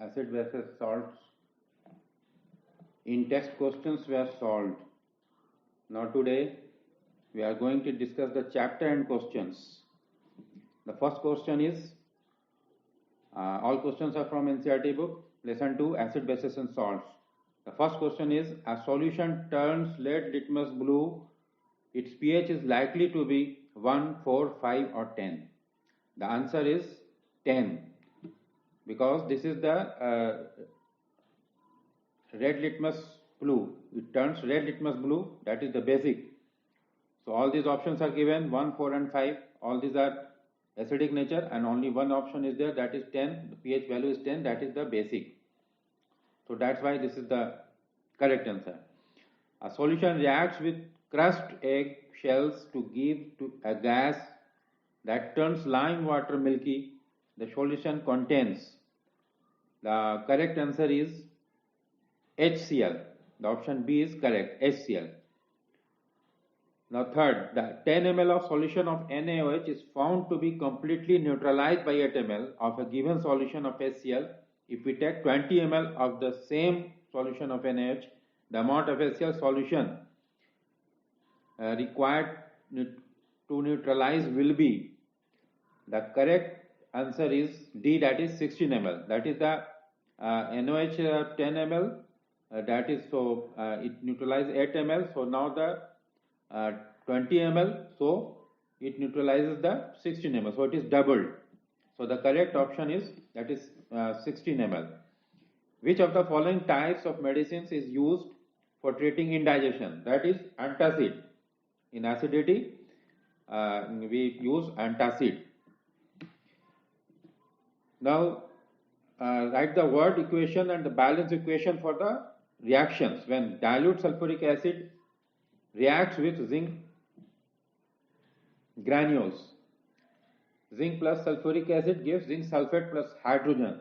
acid bases salts in text questions were solved. Now today we are going to discuss the chapter and questions. The first question is, all questions are from NCERT book, lesson 2, acid bases and salts. The first question is, a solution turns lead litmus blue, its pH is likely to be 1, 4, 5 or 10. The answer is 10, because this is the red litmus blue. It turns red litmus blue, that is the basic. So all these options are given, 1, 4 and 5. All these are acidic nature and only one option is there, that is 10. The pH value is 10, that is the basic. So that's why this is the correct answer. A solution reacts with crushed egg shells to give to a gas that turns lime water milky. The solution contains. The correct answer is HCl. The option B is correct, HCl. Now third, the 10 ml of solution of NaOH is found to be completely neutralized by 8 ml of a given solution of HCl. If we take 20 ml of the same solution of NaOH, the amount of HCl solution required to neutralize will be. The correct answer is D, that is 16 ml. That is the NaOH 10 ml. That is so it neutralizes 8 ml. So now the 20 ml. So it neutralizes the 16 ml. So it is doubled. So the correct option is, that is 16 ml. Which of the following types of medicines is used for treating indigestion? That is antacid. In acidity, we use antacid. Now, write the word equation and the balance equation for the reactions when dilute sulfuric acid reacts with zinc granules. Zinc plus sulfuric acid gives zinc sulfate plus hydrogen.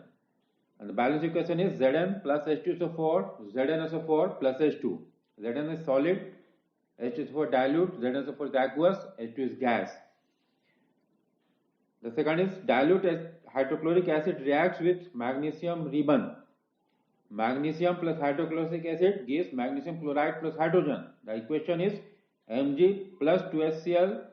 And the balance equation is Zn plus H2SO4, ZnSO4 plus H2. Zn is solid, H2SO4 dilute, ZnSO4 is aqueous, H2 is gas. The second is dilute hydrochloric acid reacts with magnesium ribbon. Magnesium plus hydrochloric acid gives magnesium chloride plus hydrogen. The equation is Mg plus 2HCl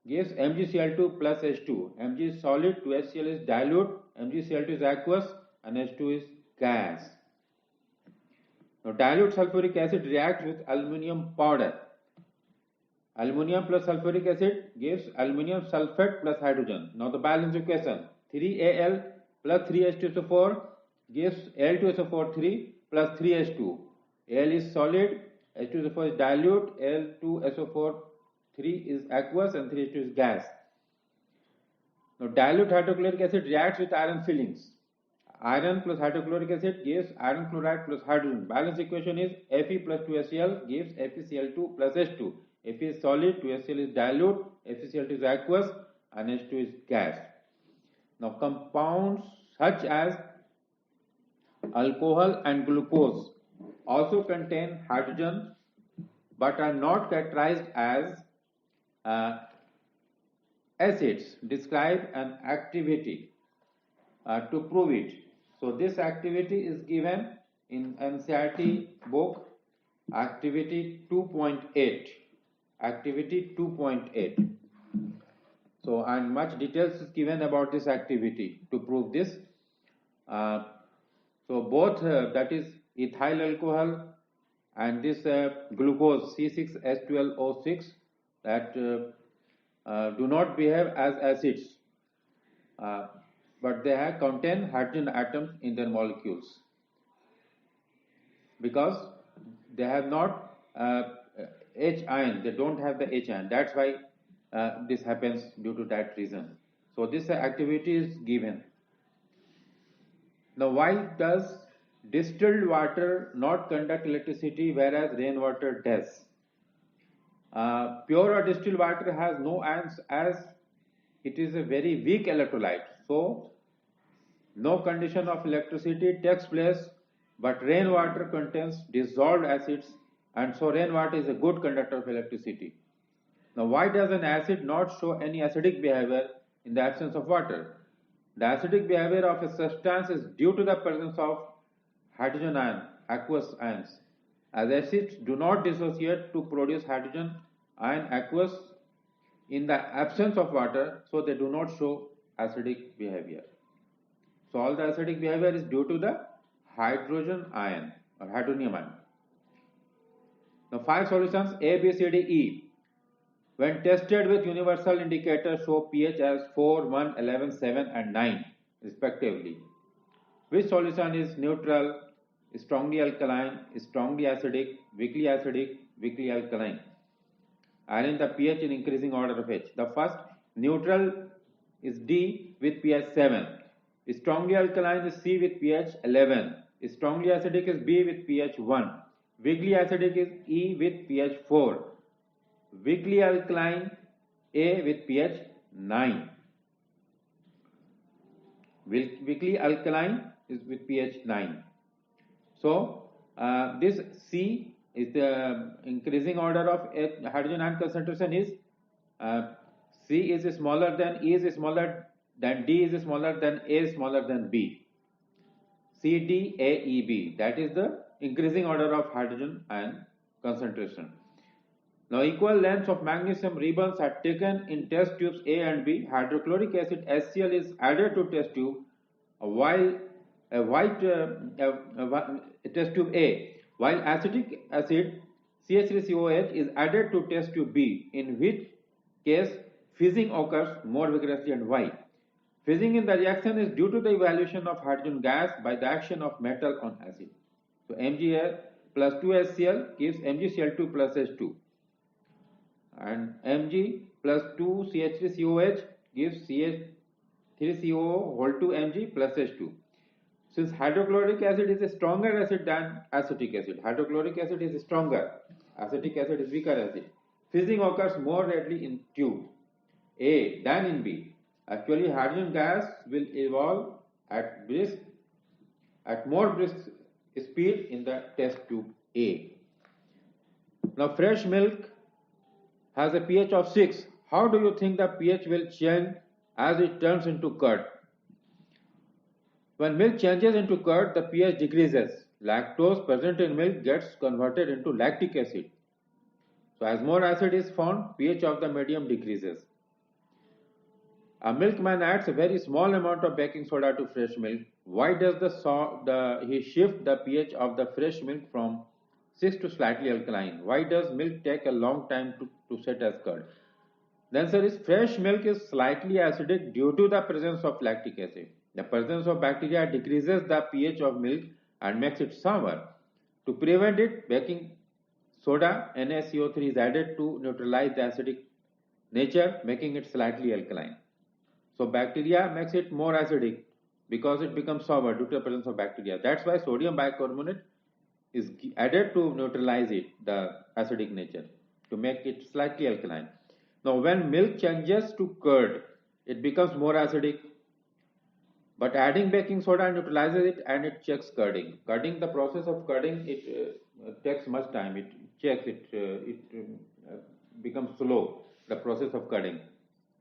gives MgCl2 plus H2. Mg is solid, 2HCl is dilute, MgCl2 is aqueous and H2 is gas. Now dilute sulfuric acid reacts with aluminium powder. Aluminium plus sulfuric acid gives aluminium sulfate plus hydrogen. Now the balance equation, 3Al plus 3H2SO4 gives Al2SO4 plus 3H2. Al is solid, H2SO4 is dilute, Al2SO4 is aqueous and 3H2 is gas. Now dilute hydrochloric acid reacts with iron fillings. Iron plus hydrochloric acid gives iron chloride plus hydrogen. Balance equation is Fe plus 2HCl gives FeCl2 plus H2. Fe is solid, 2HCl is dilute, FeCl2 is aqueous and H2 is gas. Now compounds such as alcohol and glucose also contain hydrogen but are not characterized as acids. Describe an activity to prove it. So this activity is given in NCERT book, activity 2.8. Activity 2.8. So and much details is given about this activity to prove this. So both that is ethyl alcohol and this glucose C6H12O6 that do not behave as acids, but they have contain hydrogen atoms in their molecules because they have not H ion, they don't have the H ion. That's why this happens due to that reason. So this activity is given. Now why does distilled water not conduct electricity whereas rainwater does? Pure or distilled water has no ions as it is a very weak electrolyte. So no condition of electricity takes place, but rainwater contains dissolved acids and so rainwater is a good conductor of electricity. Now why does an acid not show any acidic behavior in the absence of water? The acidic behavior of a substance is due to the presence of hydrogen ion, aqueous ions. As acids do not dissociate to produce hydrogen ion aqueous in the absence of water, so they do not show acidic behavior. So all the acidic behavior is due to the hydrogen ion or hydronium ion. Now 5 solutions A, B, C, D, E. When tested with universal indicators show pH as 4, 1, 11, 7 and 9 respectively. Which solution is neutral, strongly alkaline, strongly acidic, weakly alkaline? And the pH in increasing order of H. The first neutral is D with pH 7. Strongly alkaline is C with pH 11. Strongly acidic is B with pH 1. Weakly acidic is E with pH 4. Weakly alkaline A with pH 9. Weakly alkaline is with pH 9. So this C is the increasing order of hydrogen ion concentration is C is smaller than E is smaller than D is smaller than A is smaller than B. C, D, A, E, B. That is the increasing order of hydrogen ion concentration. Now equal lengths of magnesium ribbons are taken in test tubes A and B. Hydrochloric acid HCl is added to test tube while test tube A, while acetic acid CH3COH is added to test tube B, in which case fizzing occurs more vigorously. And why? Fizzing in the reaction is due to the evaluation of hydrogen gas by the action of metal on acid. So Mgl plus 2HCl gives MgCl2 plus H2 and Mg plus 2 CH3COH gives CH3COO whole 2 Mg plus H2. Since hydrochloric acid is a stronger acid than acetic acid, hydrochloric acid is stronger, acetic acid is weaker acid. Fizzing occurs more readily in tube A than in B. Actually, hydrogen gas will evolve at more brisk speed in the test tube A. Now, fresh milk has a pH of 6. How do you think the pH will change as it turns into curd? When milk changes into curd, the pH decreases. Lactose present in milk gets converted into lactic acid. So as more acid is found, pH of the medium decreases. A milkman adds a very small amount of baking soda to fresh milk. Why does he shift the pH of the fresh milk from 6 to slightly alkaline? Why does milk take a long time to set as curd? The answer is fresh milk is slightly acidic due to the presence of lactic acid. The presence of bacteria decreases the pH of milk and makes it sour. To prevent it, baking soda NaCO3 is added to neutralize the acidic nature, making it slightly alkaline. So bacteria makes it more acidic because it becomes sour due to the presence of bacteria. That's why sodium bicarbonate is added to neutralize it, the acidic nature, to make it slightly alkaline. Now when milk changes to curd, it becomes more acidic. But adding baking soda neutralizes it and it checks curding. Curding, the process of curding, it takes much time. It checks, it becomes slow, the process of curding,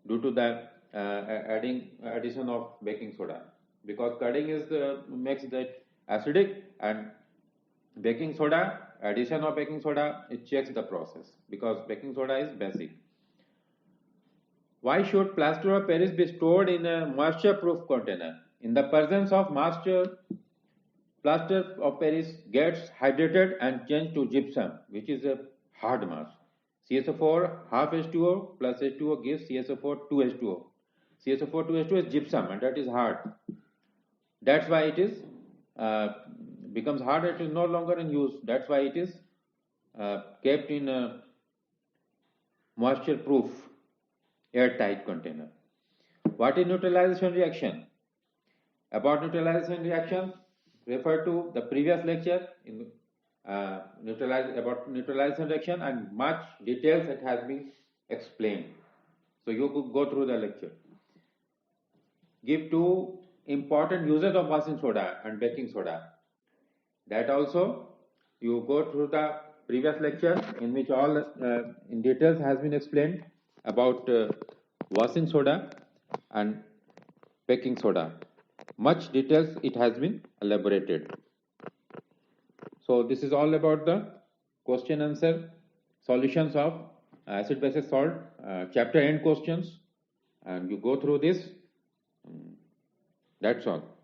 due to the addition of baking soda. Because curding is makes that acidic, and baking soda, addition of baking soda, it checks the process because baking soda is basic. Why should plaster of Paris be stored in a moisture-proof container? In the presence of moisture, plaster of Paris gets hydrated and changed to gypsum, which is a hard mass. CSO4 half H2O plus H2O gives CSO4 2H2O. CSO4 2H2O is gypsum and that is hard. That's why it is becomes hard. It is no longer in use. That's why it is kept in a moisture-proof, airtight container. What is neutralization reaction? About neutralization reaction, refer to the previous lecture in about neutralization reaction, and much details it has been explained. So you could go through the lecture. Give two important uses of washing soda and baking soda. That also you go through the previous lecture in which all in details has been explained about washing soda and baking soda. Much details it has been elaborated. So this is all about the question answer solutions of acid base salt chapter end questions, and you go through this. That's all.